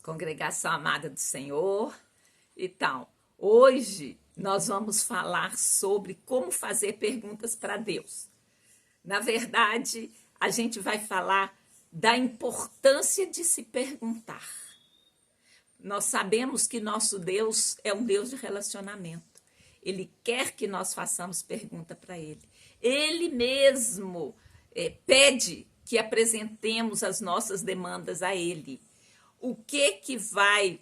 Congregação amada do Senhor. Então, hoje nós vamos falar sobre como fazer perguntas para Deus. Na verdade, a gente vai falar da importância de se perguntar. Nós sabemos que nosso Deus é um Deus de relacionamento. Ele quer que nós façamos pergunta para Ele. Ele mesmo pede que apresentemos as nossas demandas a Ele. O que vai,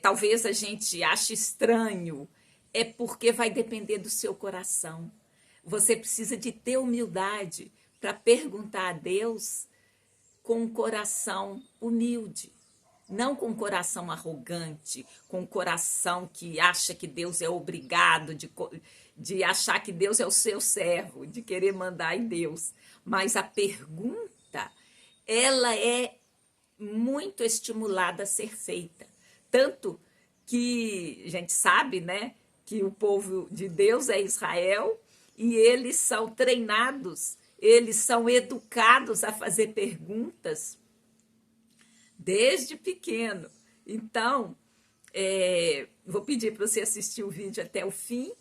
talvez a gente ache estranho, é porque vai depender do seu coração. Você precisa de ter humildade para perguntar a Deus com um coração humilde. Não com um coração arrogante, com um coração que acha que Deus é obrigado, de achar que Deus é o seu servo, de querer mandar em Deus. Mas a pergunta, ela é muito estimulada a ser feita. Tanto que a gente sabe, né, que o povo de Deus é Israel e eles são treinados, eles são educados a fazer perguntas desde pequeno. Então, vou pedir para você assistir o vídeo até o fim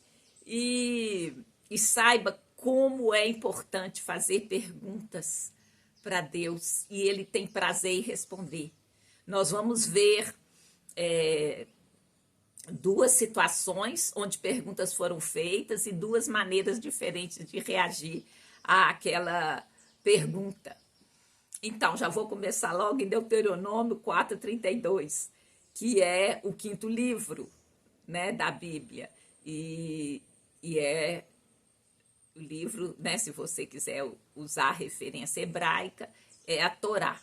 e saiba como é importante fazer perguntas para Deus e Ele tem prazer em responder. Nós vamos ver duas situações onde perguntas foram feitas e duas maneiras diferentes de reagir àquela pergunta. Então, já vou começar logo em Deuteronômio 4:32, que é o quinto livro, né, da Bíblia. E é o livro, né, se você quiser usar a referência hebraica, é a Torá,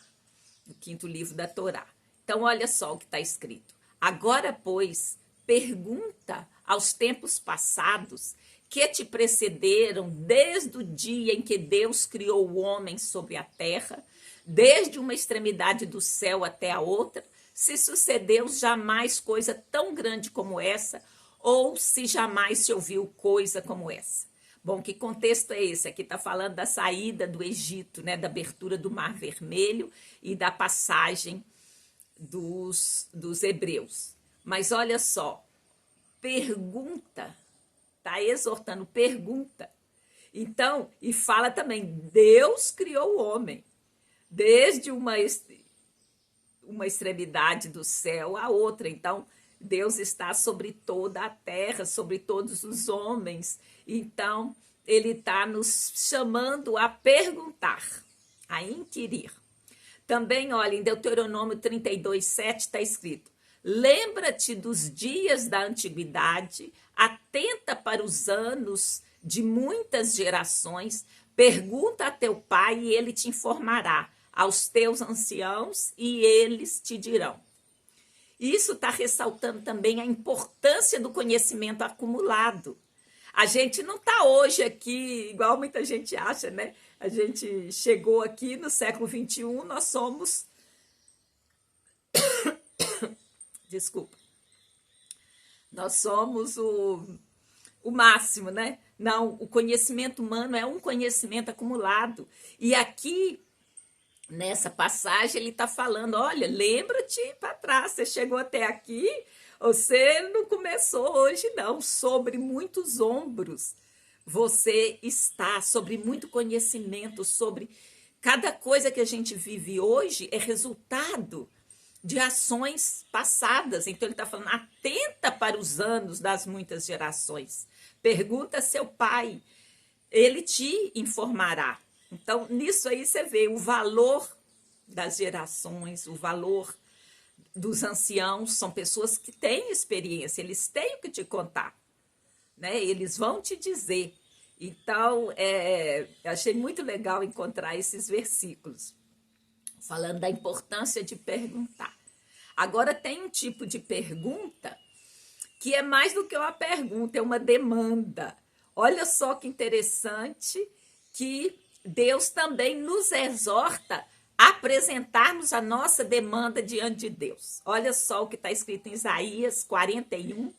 o quinto livro da Torá. Então, olha só o que está escrito. Agora, pois, pergunta aos tempos passados que te precederam desde o dia em que Deus criou o homem sobre a terra, desde uma extremidade do céu até a outra, se sucedeu jamais coisa tão grande como essa, ou se jamais se ouviu coisa como essa. Bom, que contexto é esse? Aqui está falando da saída do Egito, né, da abertura do Mar Vermelho e da passagem dos hebreus. Mas olha só, pergunta, está exortando, pergunta. Então, e fala também, Deus criou o homem, desde uma extremidade do céu à outra. Então, Deus está sobre toda a terra, sobre todos os homens. Então, Ele está nos chamando a perguntar, a inquirir. Também, olha, em Deuteronômio 32:7 está escrito: lembra-te dos dias da antiguidade, atenta para os anos de muitas gerações, pergunta a teu pai e ele te informará, aos teus anciãos e eles te dirão. Isso está ressaltando também a importância do conhecimento acumulado. A gente não está hoje aqui, igual muita gente acha, né? A gente chegou aqui no século XXI, nós somos... Desculpa. Nós somos o máximo, né? Não, o conhecimento humano é um conhecimento acumulado. E aqui, nessa passagem, ele está falando, olha, lembra-te para trás, você chegou até aqui, você não começou hoje não, sobre muitos ombros você está, sobre muito conhecimento, sobre cada coisa que a gente vive hoje é resultado de ações passadas. Então ele está falando, atenta para os anos das muitas gerações, pergunta a seu pai, ele te informará. Então, nisso aí você vê o valor das gerações, o valor dos anciãos, são pessoas que têm experiência, eles têm o que te contar, né? Eles vão te dizer. Então, eu achei muito legal encontrar esses versículos, falando da importância de perguntar. Agora, tem um tipo de pergunta que é mais do que uma pergunta, é uma demanda. Olha só que interessante que Deus também nos exorta a apresentarmos a nossa demanda diante de Deus. Olha só o que está escrito em Isaías 41.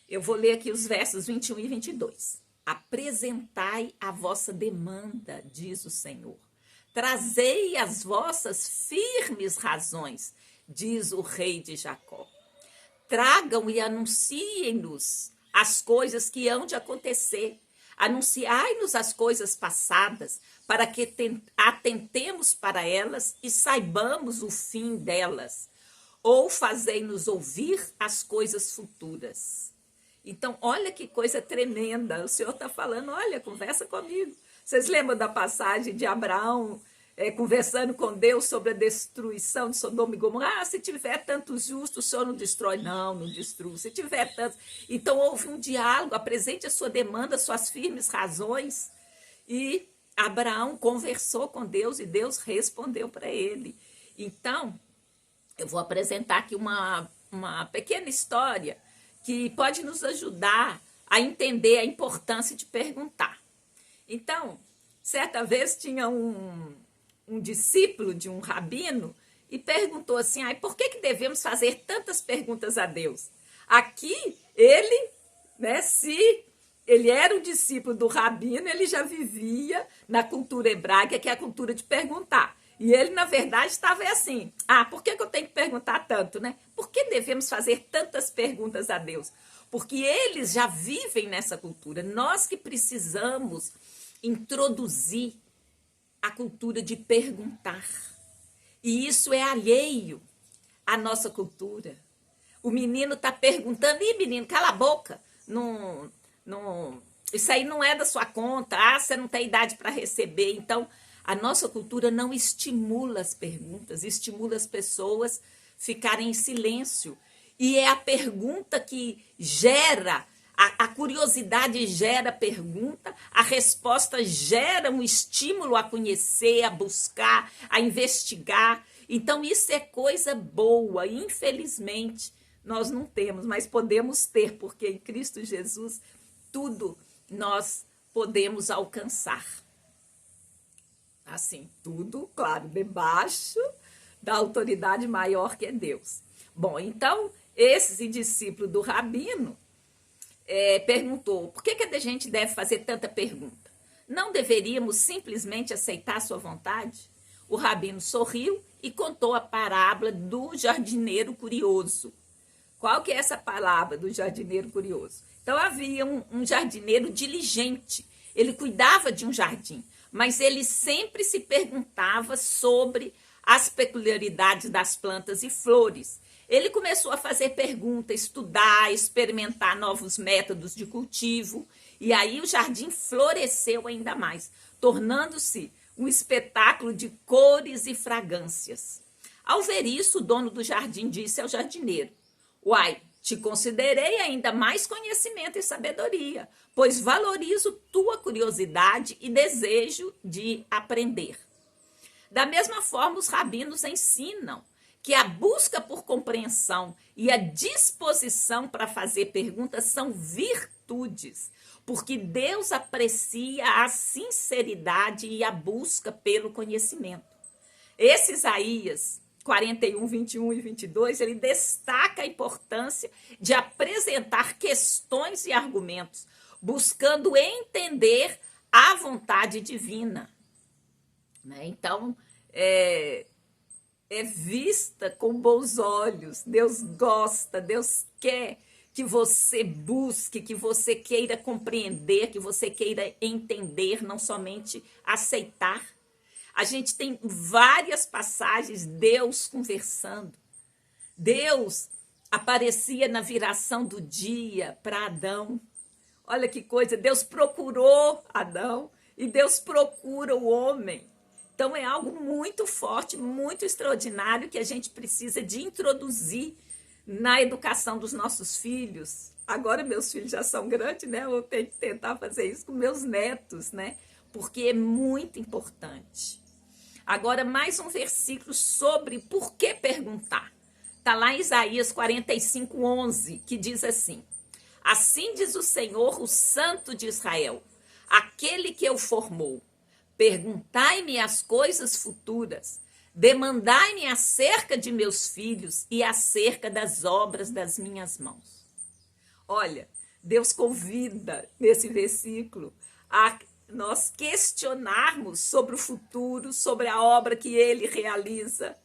Eu vou ler aqui os versos 21 e 22. Apresentai a vossa demanda, diz o Senhor. Trazei as vossas firmes razões. diz o rei de Jacó. Tragam e anunciem-nos as coisas que hão de acontecer. Anunciai-nos as coisas passadas, para que atentemos para elas e saibamos o fim delas. Ou fazei-nos ouvir as coisas futuras. Então, olha que coisa tremenda. O Senhor está falando, olha, conversa comigo. Vocês lembram da passagem de Abraão conversando com Deus sobre a destruição de Sodoma e Gomorra? Ah, se tiver tantos justos, o Senhor não destrói. Não destrua. Se tiver tantos... Então, houve um diálogo, apresente a sua demanda, suas firmes razões. E Abraão conversou com Deus e Deus respondeu para ele. Então, eu vou apresentar aqui uma pequena história que pode nos ajudar a entender a importância de perguntar. Então, certa vez tinha um discípulo de um rabino e perguntou assim, por que devemos fazer tantas perguntas a Deus? Aqui, ele, se ele era um discípulo do rabino, ele já vivia na cultura hebraica, que é a cultura de perguntar. E ele, na verdade, estava assim, por que eu tenho que perguntar tanto, né? Por que devemos fazer tantas perguntas a Deus? Porque eles já vivem nessa cultura. Nós que precisamos introduzir a cultura de perguntar. E isso é alheio à nossa cultura. O menino está perguntando, menino, cala a boca, isso aí não é da sua conta, você não tem idade para receber. Então, a nossa cultura não estimula as perguntas, estimula as pessoas ficarem em silêncio. E é a pergunta que gera, a curiosidade gera pergunta, a resposta gera um estímulo a conhecer, a buscar, a investigar. Então, isso é coisa boa. Infelizmente, nós não temos, mas podemos ter, porque em Cristo Jesus, tudo nós podemos alcançar. Assim, tudo, claro, debaixo da autoridade maior que é Deus. Bom, então, esse discípulo do rabino perguntou, por que a gente deve fazer tanta pergunta? Não deveríamos simplesmente aceitar a sua vontade? O rabino sorriu e contou a parábola do jardineiro curioso. Qual que é essa palavra do jardineiro curioso? Então, havia um jardineiro diligente, ele cuidava de um jardim, mas ele sempre se perguntava sobre as peculiaridades das plantas e flores. Ele começou a fazer perguntas, estudar, experimentar novos métodos de cultivo, e aí o jardim floresceu ainda mais, tornando-se um espetáculo de cores e fragrâncias. Ao ver isso, o dono do jardim disse ao jardineiro, te considerei ainda mais conhecimento e sabedoria, pois valorizo tua curiosidade e desejo de aprender. Da mesma forma, os rabinos ensinam que a busca por compreensão e a disposição para fazer perguntas são virtudes, porque Deus aprecia a sinceridade e a busca pelo conhecimento. Esse Isaías 41, 21 e 22, ele destaca a importância de apresentar questões e argumentos, buscando entender a vontade divina. Então, é vista com bons olhos. Deus gosta, Deus quer que você busque, que você queira compreender, que você queira entender, não somente aceitar. A gente tem várias passagens, Deus conversando. Deus aparecia na viração do dia para Adão. Olha que coisa, Deus procurou Adão e Deus procura o homem. Então, é algo muito forte, muito extraordinário que a gente precisa de introduzir na educação dos nossos filhos. Agora, meus filhos já são grandes, né? Eu tenho que tentar fazer isso com meus netos, né? Porque é muito importante. Agora, mais um versículo sobre por que perguntar. Está lá em Isaías 45, 11, que diz assim, assim diz o Senhor, o Santo de Israel, aquele que eu formou. Perguntai-me as coisas futuras, demandai-me acerca de meus filhos e acerca das obras das minhas mãos. Olha, Deus convida nesse versículo a nós questionarmos sobre o futuro, sobre a obra que ele realiza.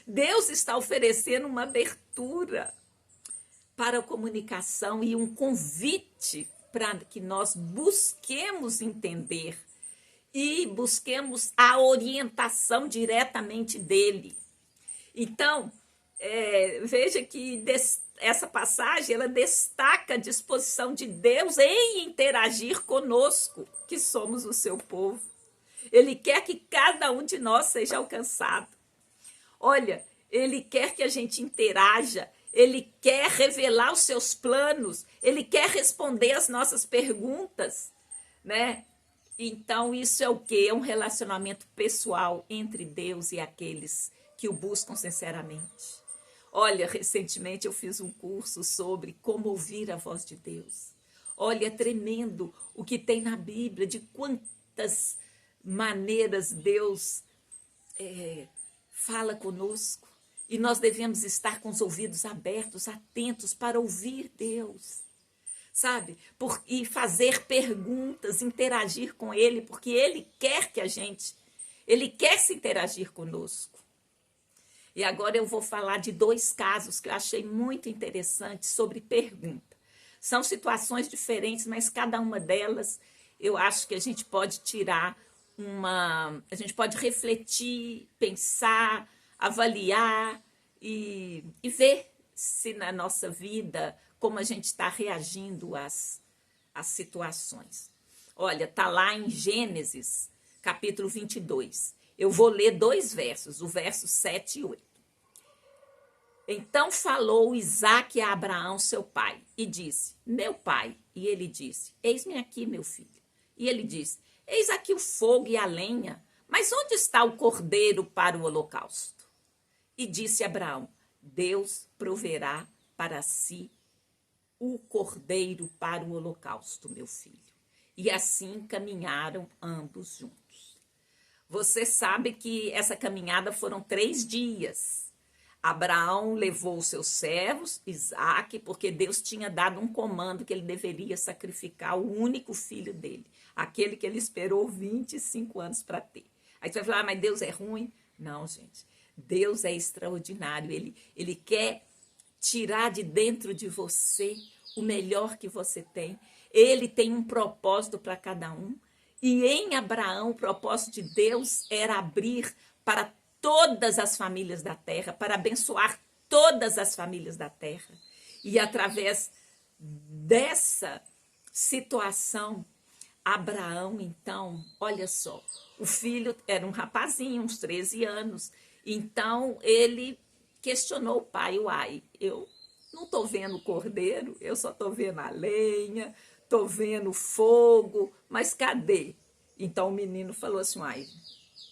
Deus está oferecendo uma abertura para a comunicação e um convite para que nós busquemos entender e busquemos a orientação diretamente dele. Então, veja que essa passagem ela destaca a disposição de Deus em interagir conosco, que somos o seu povo. Ele quer que cada um de nós seja alcançado. Olha, ele quer que a gente interaja, ele quer revelar os seus planos, ele quer responder as nossas perguntas, né? Então, isso é o quê? É um relacionamento pessoal entre Deus e aqueles que o buscam sinceramente. Olha, recentemente eu fiz um curso sobre como ouvir a voz de Deus. Olha, é tremendo o que tem na Bíblia, de quantas maneiras Deus fala conosco. E nós devemos estar com os ouvidos abertos, atentos para ouvir Deus, sabe? E fazer perguntas, interagir com Ele, porque Ele quer Ele quer se interagir conosco. E agora eu vou falar de 2 casos que eu achei muito interessantes sobre pergunta. São situações diferentes, mas cada uma delas eu acho que a gente pode tirar a gente pode refletir, pensar, avaliar e ver se na nossa vida como a gente está reagindo às situações. Olha, está lá em Gênesis, capítulo 22. Eu vou ler 2 versos, o verso 7 e 8. Então falou Isaque a Abraão, seu pai, e disse, meu pai. E ele disse, eis-me aqui, meu filho. E ele disse, eis aqui o fogo e a lenha, mas onde está o cordeiro para o holocausto? E disse Abraão, Deus proverá para si o cordeiro para o holocausto, meu filho. E assim caminharam ambos juntos. Você sabe que essa caminhada foram 3 dias. Abraão levou os seus servos, Isaque, porque Deus tinha dado um comando que ele deveria sacrificar o único filho dele, aquele que ele esperou 25 anos para ter. Aí você vai falar, mas Deus é ruim? Não, gente. Deus é extraordinário. Ele quer tirar de dentro de você o melhor que você tem. Ele tem um propósito para cada um. E em Abraão, o propósito de Deus era abrir para todas as famílias da terra, para abençoar todas as famílias da terra. E através dessa situação, Abraão, então, olha só, o filho era um rapazinho, uns 13 anos, então ele questionou o pai, uai, eu não estou vendo o cordeiro, eu só estou vendo a lenha, estou vendo o fogo, mas cadê? Então o menino falou assim, uai,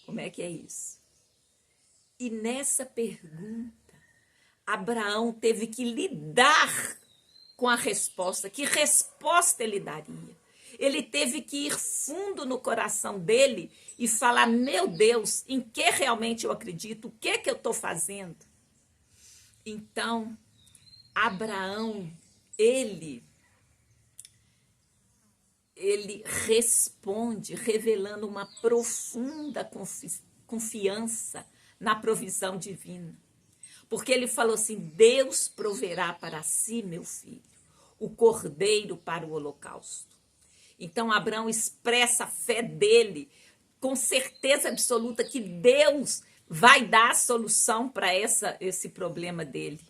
como é que é isso? E nessa pergunta, Abraão teve que lidar com a resposta. Que resposta ele daria? Ele teve que ir fundo no coração dele e falar, meu Deus, em que realmente eu acredito? O que eu estou fazendo? Então, Abraão, ele responde revelando uma profunda confiança na provisão divina. Porque ele falou assim, Deus proverá para si, meu filho, o cordeiro para o holocausto. Então, Abraão expressa a fé dele com certeza absoluta que Deus vai dar a solução para esse problema dele.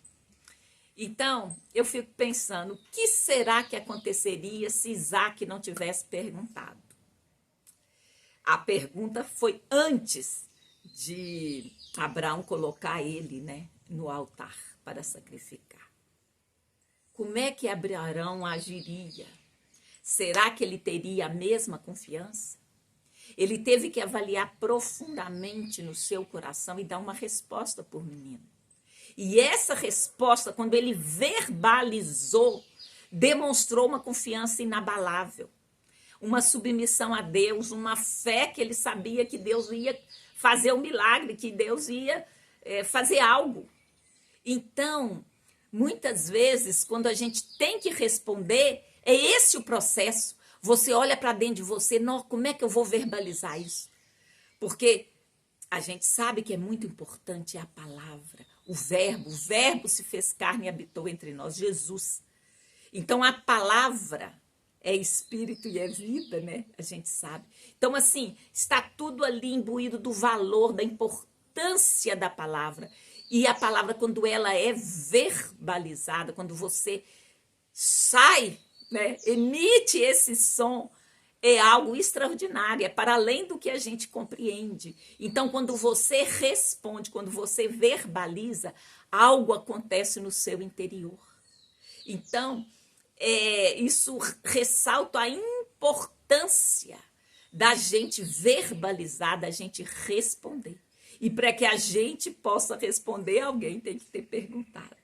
Então, eu fico pensando, o que será que aconteceria se Isaque não tivesse perguntado? A pergunta foi antes de Abraão colocar ele, né, no altar para sacrificar. Como é que Abraão agiria? Será que ele teria a mesma confiança? Ele teve que avaliar profundamente no seu coração e dar uma resposta por menino. E essa resposta, quando ele verbalizou, demonstrou uma confiança inabalável, uma submissão a Deus, uma fé que ele sabia que Deus ia fazer um milagre, que Deus ia fazer algo. Então, muitas vezes, quando a gente tem que responder, é esse o processo. Você olha para dentro de você, não, como é que eu vou verbalizar isso? Porque a gente sabe que é muito importante a palavra, o verbo se fez carne e habitou entre nós, Jesus. Então, a palavra é espírito e é vida, né? A gente sabe. Então, assim, está tudo ali imbuído do valor, da importância da palavra. E a palavra, quando ela é verbalizada, quando você sai, né, emite esse som, é algo extraordinário, é para além do que a gente compreende. Então, quando você responde, quando você verbaliza, algo acontece no seu interior. Então, isso ressalta a importância da gente verbalizar, da gente responder. E para que a gente possa responder, alguém tem que ter perguntado.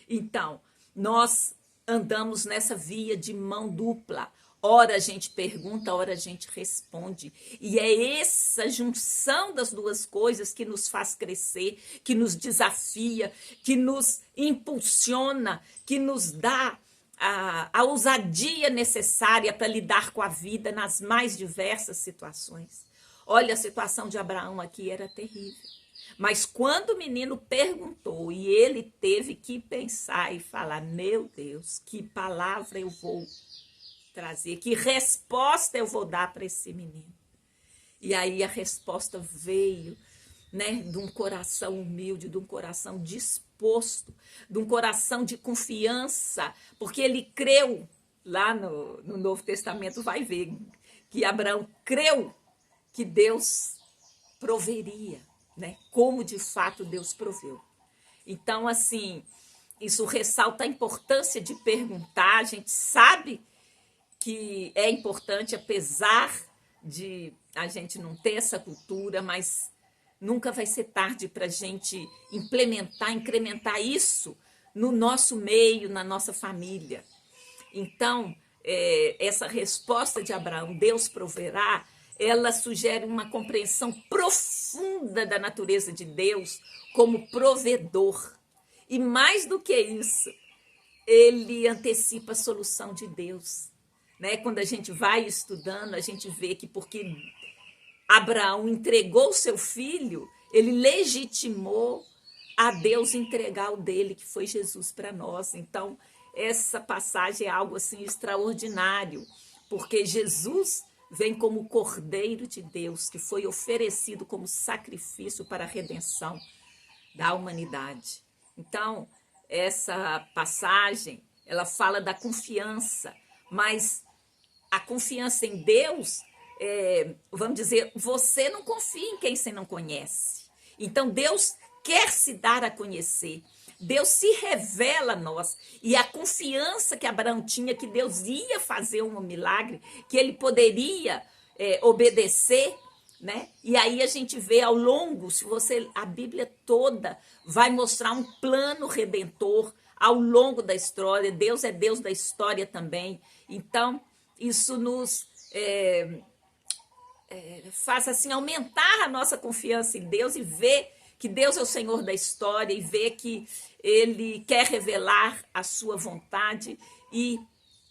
Então, nós andamos nessa via de mão dupla. Ora a gente pergunta, ora a gente responde. E é essa junção das duas coisas que nos faz crescer, que nos desafia, que nos impulsiona, que nos dá a ousadia necessária para lidar com a vida nas mais diversas situações. Olha, a situação de Abraão aqui era terrível. Mas quando o menino perguntou e ele teve que pensar e falar, meu Deus, que palavra eu vou trazer, que resposta eu vou dar para esse menino. E aí a resposta veio, né, de um coração humilde, de um coração disposto, de um coração de confiança, porque ele creu, lá no Novo Testamento vai ver, que Abraão creu que Deus proveria, né, como de fato Deus proveu. Então, assim, isso ressalta a importância de perguntar, a gente sabe que é importante, apesar de a gente não ter essa cultura, mas nunca vai ser tarde para a gente implementar, incrementar isso no nosso meio, na nossa família. Então, essa resposta de Abraão, Deus proverá, ela sugere uma compreensão profunda da natureza de Deus como provedor. E mais do que isso, ele antecipa a solução de Deus. Né? Quando a gente vai estudando, a gente vê que porque Abraão entregou seu filho, ele legitimou a Deus entregar o dele, que foi Jesus para nós. Então, essa passagem é algo assim extraordinário, porque Jesus vem como o Cordeiro de Deus, que foi oferecido como sacrifício para a redenção da humanidade. Então, essa passagem, ela fala da confiança, mas a confiança em Deus, vamos dizer, você não confia em quem você não conhece. Então, Deus quer se dar a conhecer. Deus se revela a nós. E a confiança que Abraão tinha que Deus ia fazer um milagre, que ele poderia obedecer, né? E aí a gente vê ao longo, se você, a Bíblia toda vai mostrar um plano redentor ao longo da história. Deus é Deus da história também. Então, isso nos faz assim aumentar a nossa confiança em Deus e ver que Deus é o Senhor da história e ver que Ele quer revelar a sua vontade e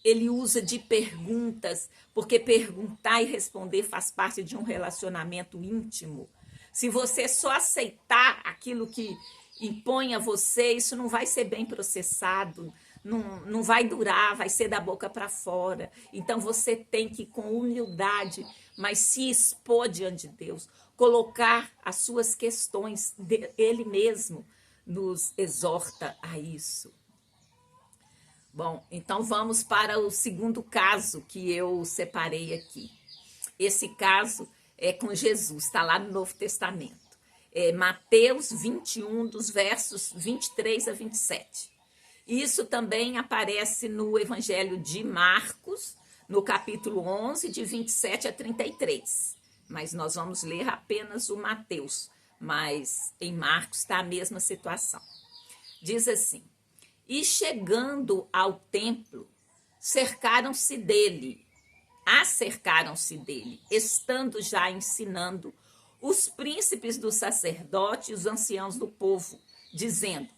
Ele usa de perguntas, porque perguntar e responder faz parte de um relacionamento íntimo. Se você só aceitar aquilo que impõe a você, isso não vai ser bem processado, não vai durar, vai ser da boca para fora. Então você tem que, com humildade, mas se expor diante de Deus, colocar as suas questões, Ele mesmo nos exorta a isso. Bom, então vamos para o segundo caso que eu separei aqui. Esse caso é com Jesus, está lá no Novo Testamento. Mateus 21, dos versos 23 a 27. Isso também aparece no Evangelho de Marcos, no capítulo 11, de 27 a 33. Mas nós vamos ler apenas o Mateus, mas em Marcos está a mesma situação. Diz assim: e chegando ao templo, acercaram-se dele, estando já ensinando os príncipes dos sacerdotes e os anciãos do povo, dizendo: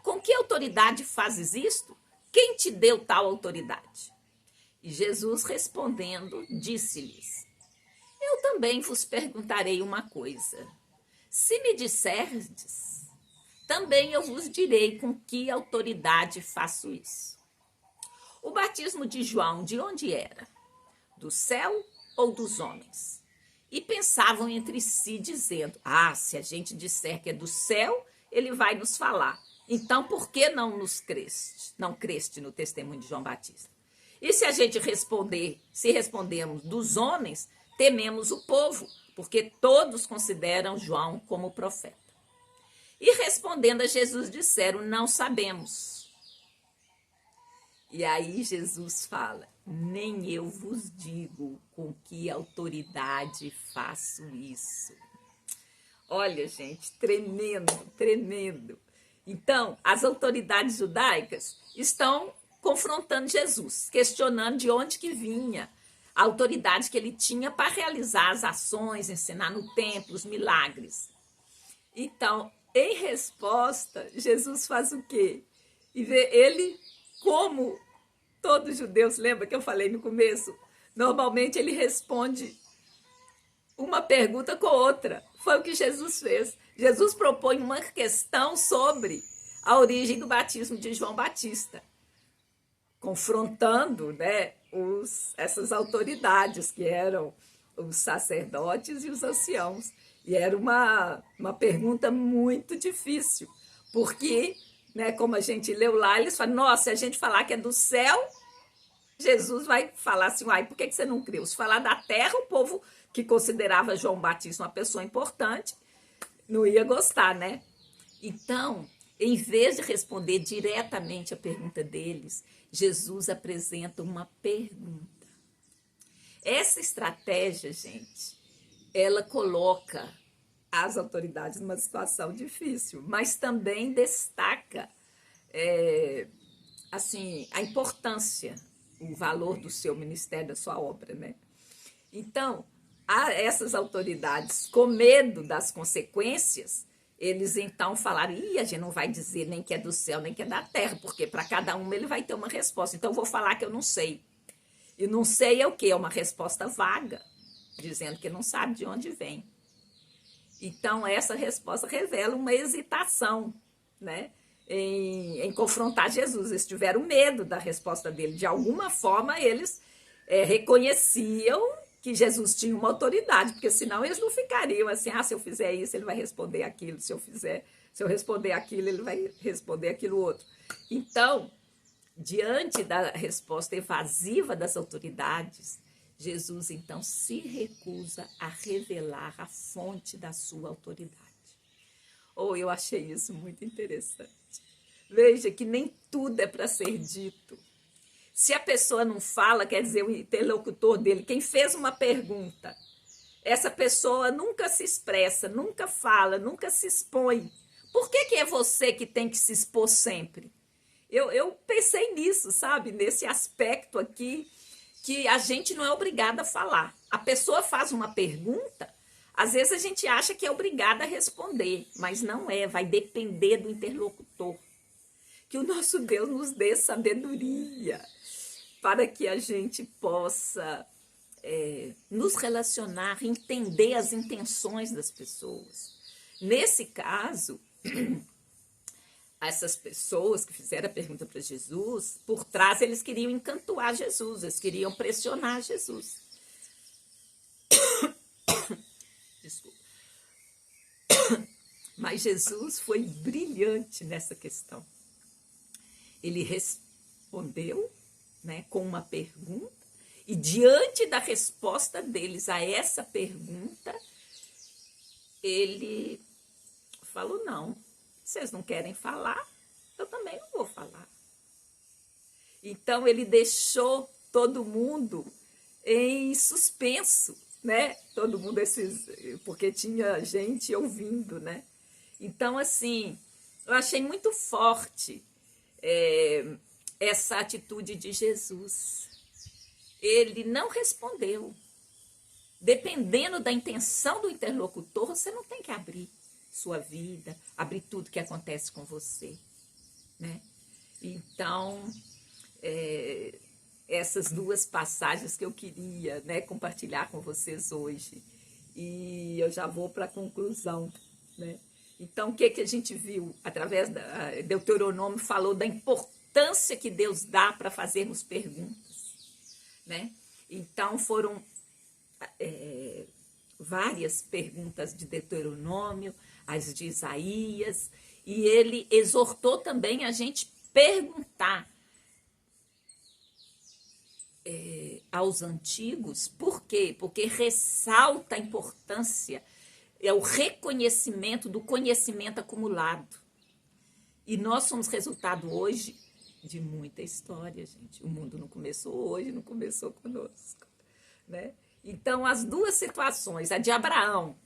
com que autoridade fazes isto? Quem te deu tal autoridade? E Jesus respondendo, disse-lhes: eu também vos perguntarei uma coisa. Se me disserdes, também eu vos direi com que autoridade faço isso. O batismo de João, de onde era? Do céu ou dos homens? E pensavam entre si, dizendo: se a gente disser que é do céu, ele vai nos falar. Então, por que não nos creste? Não creste no testemunho de João Batista? E se a gente se respondermos dos homens, tememos o povo, porque todos consideram João como profeta. E respondendo a Jesus, disseram: não sabemos. E aí Jesus fala: nem eu vos digo com que autoridade faço isso. Olha, gente, tremendo, tremendo. Então, as autoridades judaicas estão confrontando Jesus, questionando de onde que vinha a autoridade que ele tinha para realizar as ações, ensinar no templo, os milagres. Então, em resposta, Jesus faz o quê? E vê ele, como todos os judeus, lembra que eu falei no começo? Normalmente ele responde uma pergunta com outra. Foi o que Jesus fez. Jesus propõe uma questão sobre a origem do batismo de João Batista, confrontando, né, essas autoridades que eram os sacerdotes e os anciãos. E era uma pergunta muito difícil, porque, né, como a gente leu lá, eles falam: nossa, se a gente falar que é do céu, Jesus vai falar assim: uai, por que você não creu? Se falar da terra, o povo que considerava João Batista uma pessoa importante não ia gostar, né? Então, em vez de responder diretamente a pergunta deles, Jesus apresenta uma pergunta. Essa estratégia, gente, ela coloca as autoridades numa situação difícil, mas também destaca assim, a importância, o valor do seu ministério, da sua obra, né? Então, essas autoridades, com medo das consequências, eles então falaram: a gente não vai dizer nem que é do céu, nem que é da terra, porque para cada um ele vai ter uma resposta. Então, eu vou falar que eu não sei. E não sei é o quê? É uma resposta vaga, dizendo que não sabe de onde vem. Então, essa resposta revela uma hesitação, né, em confrontar Jesus. Eles tiveram medo da resposta dele. De alguma forma, eles reconheciam que Jesus tinha uma autoridade, porque senão eles não ficariam assim: se eu fizer isso, ele vai responder aquilo, se eu responder aquilo, ele vai responder aquilo outro. Então, diante da resposta evasiva das autoridades, Jesus então se recusa a revelar a fonte da sua autoridade. Eu achei isso muito interessante. Veja que nem tudo é para ser dito. Se a pessoa não fala, quer dizer, o interlocutor dele, quem fez uma pergunta, essa pessoa nunca se expressa, nunca fala, nunca se expõe. Por que é você que tem que se expor sempre? Eu pensei nisso, sabe? Nesse aspecto aqui, que a gente não é obrigada a falar. A pessoa faz uma pergunta, às vezes a gente acha que é obrigada a responder, mas não é, vai depender do interlocutor. Que o nosso Deus nos dê sabedoria para que a gente possa nos relacionar, entender as intenções das pessoas. Nesse caso, essas pessoas que fizeram a pergunta para Jesus, por trás eles queriam encantoar Jesus, eles queriam pressionar Jesus. Desculpa. Mas Jesus foi brilhante nessa questão. Ele respondeu, né, com uma pergunta, e diante da resposta deles a essa pergunta, ele falou: não, vocês não querem falar, eu também não vou falar. Então ele deixou todo mundo em suspenso, né? Todo mundo porque tinha gente ouvindo, né? Então, assim, eu achei muito forte essa atitude de Jesus. Ele não respondeu. Dependendo da intenção do interlocutor, você não tem que abrir sua vida, abrir tudo que acontece com você, né? Então, essas duas passagens que eu queria, né, compartilhar com vocês hoje. E eu já vou para a conclusão. né? Então, o que a gente viu através da Deuteronômio falou da importância que Deus dá para fazermos perguntas, né? Então, foram várias perguntas de Deuteronômio, as de Isaías, e ele exortou também a gente perguntar aos antigos. Por quê? Porque ressalta a importância, o reconhecimento do conhecimento acumulado. E nós somos resultado hoje de muita história, gente. O mundo não começou hoje, não começou conosco, né? Então, as duas situações, a de Abraão,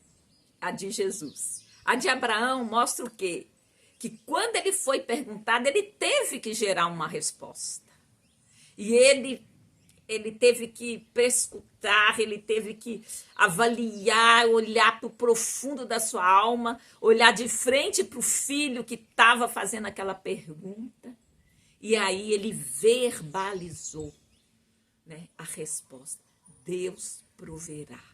a de Jesus. A de Abraão mostra o quê? Que quando ele foi perguntado, ele teve que gerar uma resposta. E ele teve que prescutar, ele teve que avaliar, olhar para o profundo da sua alma, olhar de frente para o filho que estava fazendo aquela pergunta. E aí ele verbalizou, né, a resposta. Deus proverá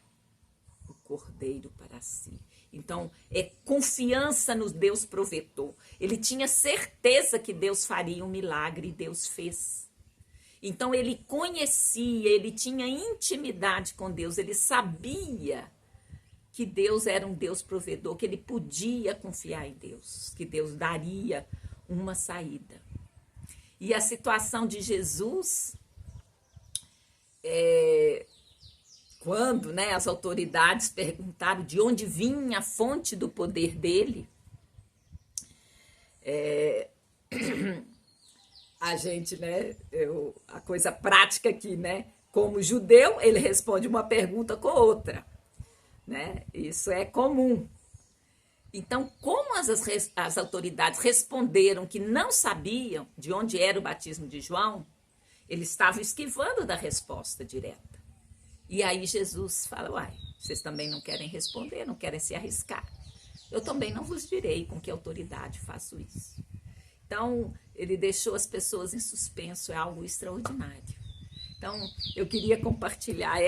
o cordeiro para si. Então, é confiança no Deus provedor. Ele tinha certeza que Deus faria um milagre e Deus fez. Então, ele conhecia, ele tinha intimidade com Deus, ele sabia que Deus era um Deus provedor, que ele podia confiar em Deus, que Deus daria uma saída. E a situação de Jesus, quando, né, as autoridades perguntaram de onde vinha a fonte do poder dele, a gente, né, a coisa prática aqui, né, como judeu, ele responde uma pergunta com outra, né, isso é comum. Então, como as autoridades responderam que não sabiam de onde era o batismo de João, eles estavam esquivando da resposta direta. E aí Jesus fala, uai, vocês também não querem responder, não querem se arriscar. Eu também não vos direi com que autoridade faço isso. Então, ele deixou as pessoas em suspenso, é algo extraordinário. Então, eu queria compartilhar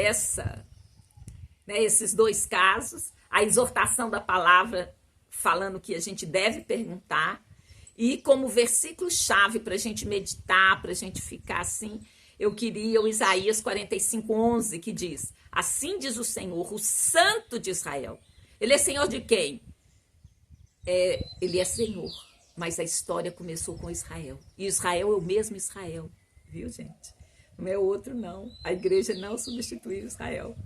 esses dois casos, a exortação da palavra falando que a gente deve perguntar, e como versículo-chave para a gente meditar, para a gente ficar assim, eu queria o Isaías 45:11, que diz, assim diz o Santo de Israel. Ele é Senhor de quem? Ele é Senhor, mas a história começou com Israel. E Israel é o mesmo Israel, viu, gente? Não é outro, não. A igreja não substituiu Israel.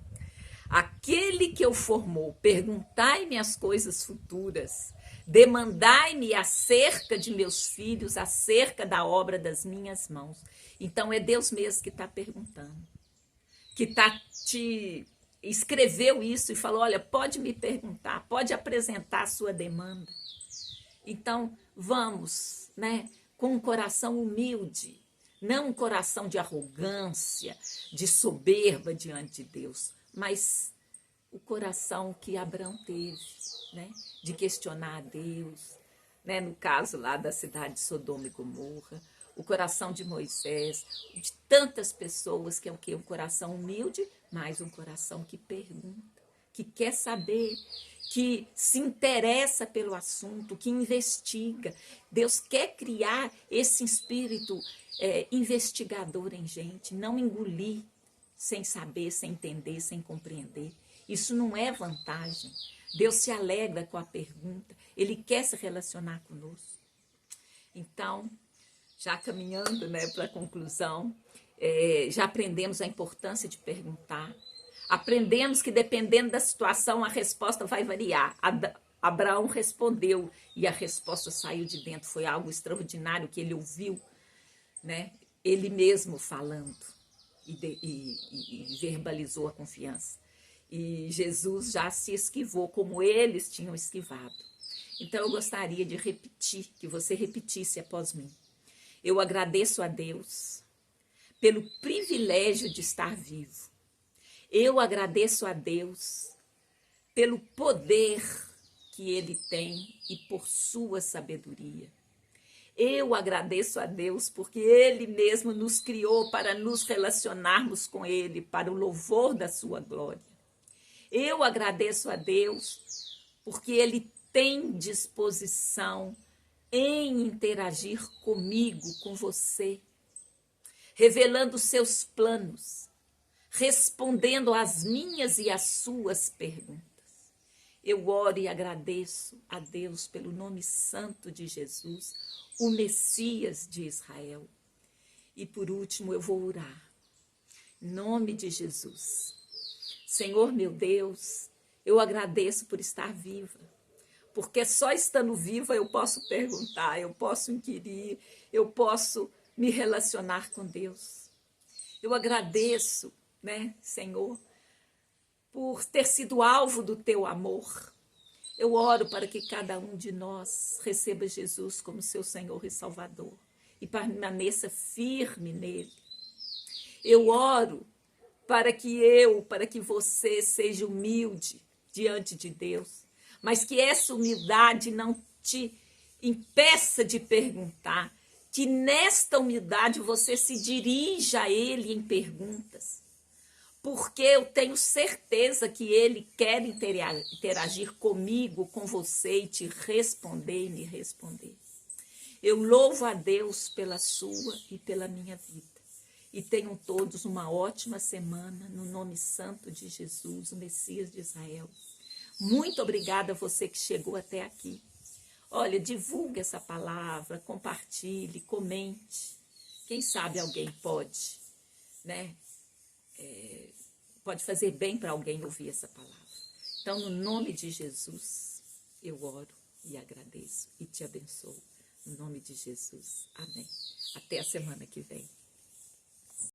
Aquele que eu formou, perguntai-me as coisas futuras, demandai-me acerca de meus filhos, acerca da obra das minhas mãos. Então, é Deus mesmo que está perguntando, que escreveu isso e falou, olha, pode me perguntar, pode apresentar a sua demanda. Então, vamos, né, com um coração humilde, não um coração de arrogância, de soberba diante de Deus, mas o coração que Abraão teve, né, de questionar a Deus, né, no caso lá da cidade de Sodoma e Gomorra, o coração de Moisés, de tantas pessoas que é o quê? Um coração humilde, mas um coração que pergunta, que quer saber, que se interessa pelo assunto, que investiga. Deus quer criar esse espírito investigador em gente, não engolir sem saber, sem entender, sem compreender. Isso não é vantagem. Deus se alegra com a pergunta, ele quer se relacionar conosco. Então, já caminhando, né, para a conclusão, já aprendemos a importância de perguntar. Aprendemos que dependendo da situação a resposta vai variar. Abraão respondeu e a resposta saiu de dentro. Foi algo extraordinário que ele ouviu, né, ele mesmo falando e verbalizou a confiança. E Jesus já se esquivou como eles tinham esquivado. Então eu gostaria de repetir, que você repetisse após mim. Eu agradeço a Deus pelo privilégio de estar vivo. Eu agradeço a Deus pelo poder que Ele tem e por sua sabedoria. Eu agradeço a Deus porque Ele mesmo nos criou para nos relacionarmos com Ele, para o louvor da sua glória. Eu agradeço a Deus porque Ele tem disposição em interagir comigo, com você, revelando seus planos, respondendo às minhas e às suas perguntas. Eu oro e agradeço a Deus pelo nome santo de Jesus, o Messias de Israel. E por último eu vou orar. Em nome de Jesus. Senhor meu Deus, eu agradeço por estar viva. Porque só estando viva eu posso perguntar, eu posso inquirir, eu posso me relacionar com Deus. Eu agradeço, Senhor, por ter sido alvo do teu amor. Eu oro para que cada um de nós receba Jesus como seu Senhor e Salvador e permaneça firme nele. Eu oro para que você seja humilde diante de Deus, mas que essa humildade não te impeça de perguntar, que nesta humildade você se dirija a Ele em perguntas, porque eu tenho certeza que Ele quer interagir comigo, com você e te responder e me responder. Eu louvo a Deus pela sua e pela minha vida. E tenham todos uma ótima semana, no nome santo de Jesus, o Messias de Israel. Muito obrigada a você que chegou até aqui. Olha, divulgue essa palavra, compartilhe, comente. Quem sabe alguém pode, pode fazer bem para alguém ouvir essa palavra. Então, no nome de Jesus, eu oro e agradeço e te abençoo. No nome de Jesus. Amém. Até a semana que vem.